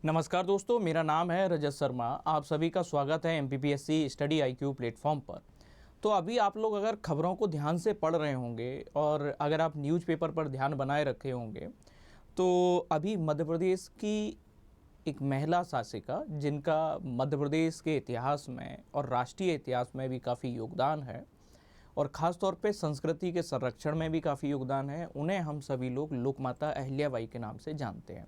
नमस्कार दोस्तों, मेरा नाम है रजत शर्मा। आप सभी का स्वागत है एमपीपीएससी स्टडी आईक्यू प्लेटफॉर्म पर। तो अभी आप लोग अगर खबरों को ध्यान से पढ़ रहे होंगे और अगर आप न्यूज़पेपर पर ध्यान बनाए रखे होंगे तो अभी मध्य प्रदेश की एक महिला शासिका जिनका मध्य प्रदेश के इतिहास में और राष्ट्रीय इतिहास में भी काफ़ी योगदान है और ख़ास तौर पे संस्कृति के संरक्षण में भी काफ़ी योगदान है, उन्हें हम सभी लोग लोकमाता अहिल्याबाई के नाम से जानते हैं।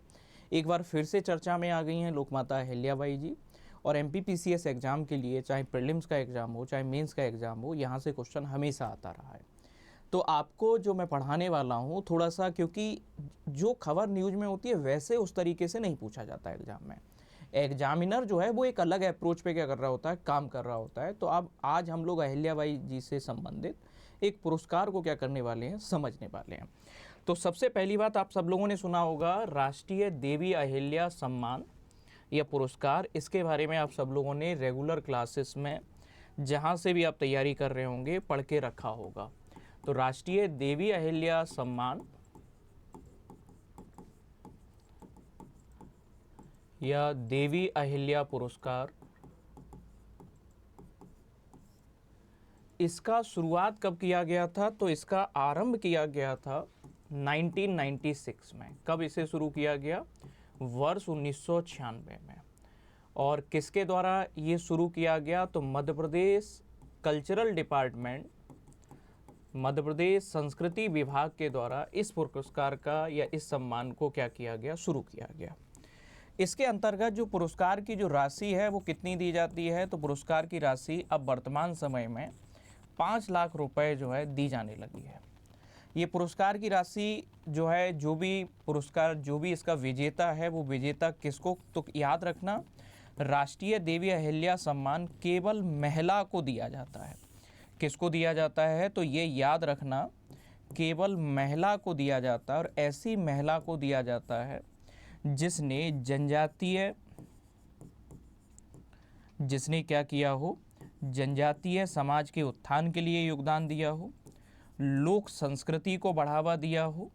एक बार फिर से चर्चा में आ गई हैं लोकमाता अहिल्याबाई जी। और एमपीपीसीएस एग्ज़ाम के लिए चाहे प्रीलिम्स का एग्ज़ाम हो चाहे मेंस का एग्ज़ाम हो, यहाँ से क्वेश्चन हमेशा आता रहा है। तो आपको जो मैं पढ़ाने वाला हूँ थोड़ा सा, क्योंकि जो खबर न्यूज़ में होती है वैसे उस तरीके से नहीं पूछा जाता है एग्ज़ाम में। एग्जामिनर जो है वो एक अलग अप्रोच पे क्या कर रहा होता है, काम कर रहा होता है। तो अब आज हम लोग अहिल्याबाई जी से संबंधित एक पुरस्कार को क्या करने वाले हैं, समझने वाले हैं। तो सबसे पहली बात, आप सब लोगों ने सुना होगा राष्ट्रीय देवी अहिल्या सम्मान या पुरस्कार। इसके बारे में आप सब लोगों ने रेगुलर क्लासेस में जहाँ से भी आप तैयारी कर रहे होंगे पढ़ के रखा होगा। तो राष्ट्रीय देवी अहिल्या सम्मान या देवी अहिल्या पुरस्कार, इसका शुरुआत कब किया गया था? तो इसका आरंभ किया गया था 1996 में। कब इसे शुरू किया गया? वर्ष 1996 में। और किसके द्वारा ये शुरू किया गया? तो मध्य प्रदेश कल्चरल डिपार्टमेंट, मध्य प्रदेश संस्कृति विभाग के द्वारा इस पुरस्कार का या इस सम्मान को क्या किया गया, शुरू किया गया। इसके अंतर्गत जो पुरस्कार की जो राशि है वो कितनी दी जाती है? तो पुरस्कार की राशि अब वर्तमान समय में 5 लाख रुपए जो है दी जाने लगी है। ये पुरस्कार की राशि जो है, जो भी पुरस्कार, जो भी इसका विजेता है, वो विजेता किसको, तो याद रखना राष्ट्रीय देवी अहिल्या सम्मान केवल महिला को दिया जाता है। किसको दिया जाता है? तो ये याद रखना केवल महिला को दिया जाता है। और ऐसी महिला को दिया जाता है जिसने क्या किया हो, जनजातीय समाज के उत्थान के लिए योगदान दिया हो, लोक संस्कृति को बढ़ावा दिया हो,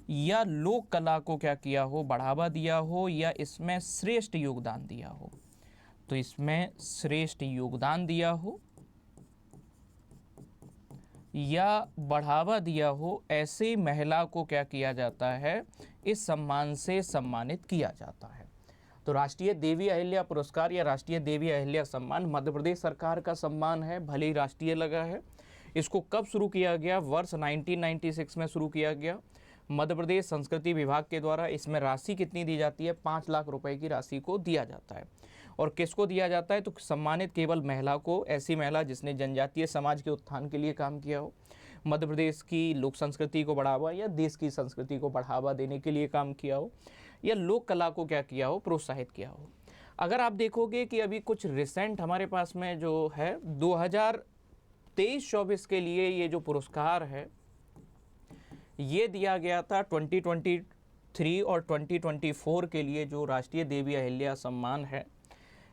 या लोक कला को क्या किया हो, बढ़ावा दिया हो, या इसमें श्रेष्ठ योगदान दिया हो। तो इसमें श्रेष्ठ योगदान दिया हो या बढ़ावा दिया हो, ऐसे महिला को क्या किया जाता है, इस सम्मान से सम्मानित किया जाता है। तो राष्ट्रीय देवी अहिल्या पुरस्कार या राष्ट्रीय देवी अहिल्या सम्मान मध्य प्रदेश सरकार का सम्मान है, भले ही राष्ट्रीय लगा है। इसको कब शुरू किया गया? वर्ष 1996 में शुरू किया गया मध्य प्रदेश संस्कृति विभाग के द्वारा। इसमें राशि कितनी दी जाती है? 5 लाख रुपए की राशि को दिया जाता है। और किसको दिया जाता है? तो सम्मानित केवल महिला को, ऐसी महिला जिसने जनजातीय समाज के उत्थान के लिए काम किया हो, मध्य प्रदेश की लोक संस्कृति को बढ़ावा या देश की संस्कृति को बढ़ावा देने के लिए काम किया हो, या लोक कला को क्या किया हो, प्रोत्साहित किया हो। अगर आप देखोगे कि अभी कुछ रिसेंट हमारे पास में जो है 2023-24 के लिए ये जो पुरस्कार है ये दिया गया था 2023 और 2024 के लिए। जो राष्ट्रीय देवी अहिल्या सम्मान है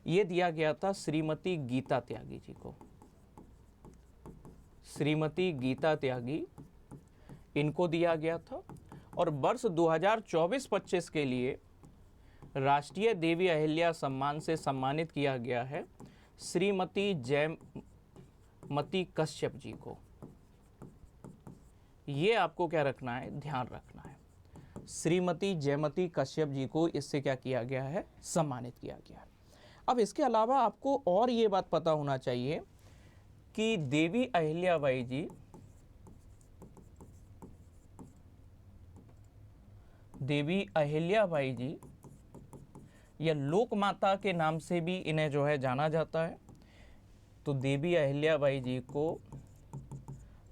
ये दिया गया था श्रीमती गीता त्यागी जी को। श्रीमती गीता त्यागी, इनको दिया गया था। और वर्ष 2024-25 के लिए राष्ट्रीय देवी अहिल्या सम्मान से सम्मानित किया गया है श्रीमती जयमती कश्यप जी को। ये आपको क्या रखना है, ध्यान रखना है। श्रीमती जयमती कश्यप जी को इससे क्या किया गया है, सम्मानित किया गया है। अब इसके अलावा आपको और ये बात पता होना चाहिए कि देवी अहिल्याबाई जी, देवी अहिल्याबाई जी या लोक माता के नाम से भी इन्हें जो है जाना जाता है। तो देवी अहिल्याबाई जी को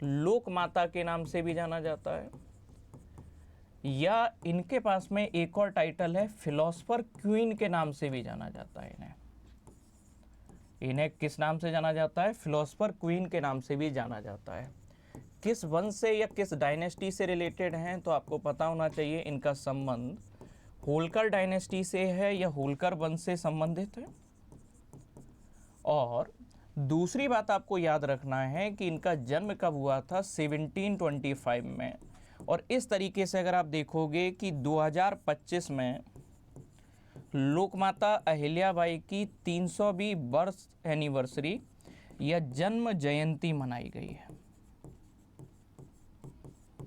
लोक माता के नाम से भी जाना जाता है, या इनके पास में एक और टाइटल है फिलोसफर क्वीन के नाम से भी जाना जाता है। इन्हें किस नाम से जाना जाता है? फिलोसफर क्वीन के नाम से भी जाना जाता है। किस वंश से या किस डायनेस्टी से रिलेटेड हैं? तो आपको पता होना चाहिए इनका संबंध होलकर डायनेस्टी से है या होलकर वंश से संबंधित है। और दूसरी बात आपको याद रखना है कि इनका जन्म कब हुआ था? 1725 में। और इस तरीके से अगर आप देखोगे कि 2025 में लोकमाता अहिल्याबाई की 300वीं बर्थ एनिवर्सरी या जन्म जयंती मनाई गई है।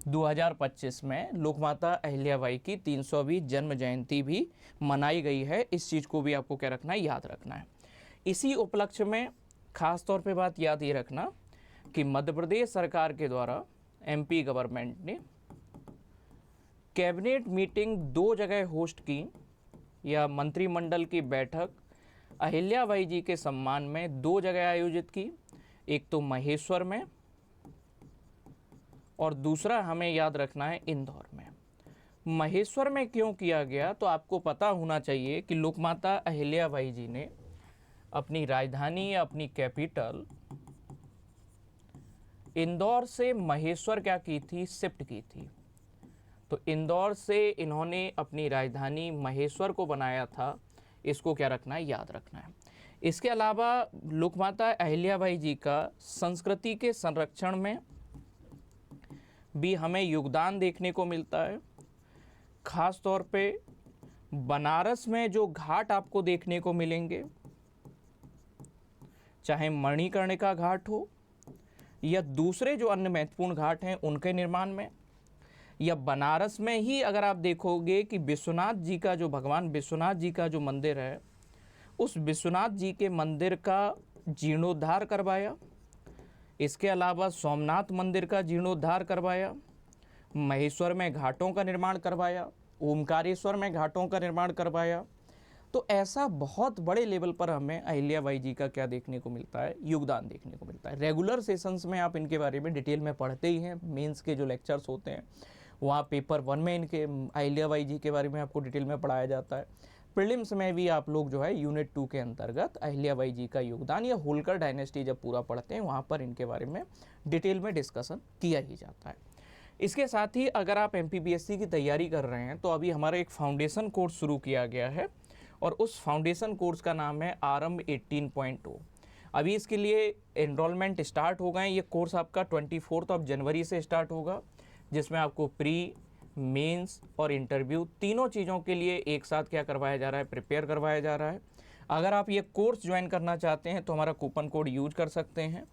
2025 में लोकमाता अहिल्याबाई की 300वीं जन्म जयंती भी मनाई गई है। इस चीज़ को भी आपको क्या रखना है, याद रखना है। इसी उपलक्ष्य में खास तौर पे बात याद ये रखना कि मध्य प्रदेश सरकार के द्वारा एमपी गवर्नमेंट ने कैबिनेट मीटिंग 2 जगह होस्ट की या मंत्रिमंडल की बैठक अहिल्याबाई जी के सम्मान में 2 जगह आयोजित की। एक तो महेश्वर में और दूसरा हमें याद रखना है इंदौर में। महेश्वर में क्यों किया गया, तो आपको पता होना चाहिए कि लोकमाता अहिल्याबाई जी ने अपनी राजधानी या अपनी कैपिटल इंदौर से महेश्वर क्या की थी, शिफ्ट की थी। तो इंदौर से इन्होंने अपनी राजधानी महेश्वर को बनाया था। इसको क्या रखना है, याद रखना है। इसके अलावा लोकमाता अहिल्याबाई जी का संस्कृति के संरक्षण में भी हमें योगदान देखने को मिलता है। खास तौर पे बनारस में जो घाट आपको देखने को मिलेंगे, चाहे मणिकर्णिका घाट हो या दूसरे जो अन्य महत्वपूर्ण घाट हैं उनके निर्माण में, या बनारस में ही अगर आप देखोगे कि विश्वनाथ जी का जो भगवान विश्वनाथ जी का जो मंदिर है, उस विश्वनाथ जी के मंदिर का जीर्णोद्धार करवाया। इसके अलावा सोमनाथ मंदिर का जीर्णोद्धार करवाया, महेश्वर में घाटों का निर्माण करवाया, ओमकारेश्वर में घाटों का निर्माण करवाया। तो ऐसा बहुत बड़े लेवल पर हमें अहिल्याबाई जी का क्या देखने को मिलता है, योगदान देखने को मिलता है। रेगुलर सेशंस में आप इनके बारे में डिटेल में पढ़ते ही हैं। मेंस के जो लेक्चर्स होते हैं वहाँ पेपर 1 में इनके अहिल्याबाई जी के बारे में आपको डिटेल में पढ़ाया जाता है। प्रीलिम्स में भी आप लोग जो है यूनिट 2 के अंतर्गत अहिल्याबाई जी का योगदान या होलकर डायनेस्टी जब पूरा पढ़ते हैं वहाँ पर इनके बारे में डिटेल में डिस्कशन किया ही जाता है। इसके साथ ही अगर आप MPPSC की तैयारी कर रहे हैं तो अभी हमारा एक फाउंडेशन कोर्स शुरू किया गया है और उस फाउंडेशन कोर्स का नाम है आरंभ 18.0। अभी इसके लिए एनरोलमेंट स्टार्ट हो गए। ये कोर्स आपका 24 जनवरी से स्टार्ट होगा, जिसमें आपको प्री, मेंस और इंटरव्यू तीनों चीज़ों के लिए एक साथ क्या करवाया जा रहा है, प्रिपेयर करवाया जा रहा है। अगर आप ये कोर्स ज्वाइन करना चाहते हैं तो हमारा कूपन कोड यूज कर सकते हैं।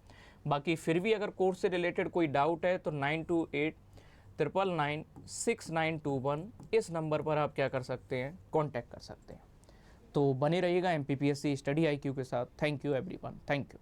बाकी फिर भी अगर कोर्स से रिलेटेड कोई डाउट है तो 9289996921 इस नंबर पर आप क्या कर सकते हैं, कॉन्टैक्ट कर सकते हैं। तो बने रहिएगा MPPSC स्टडी IQ के साथ। Thank you everyone, thank you.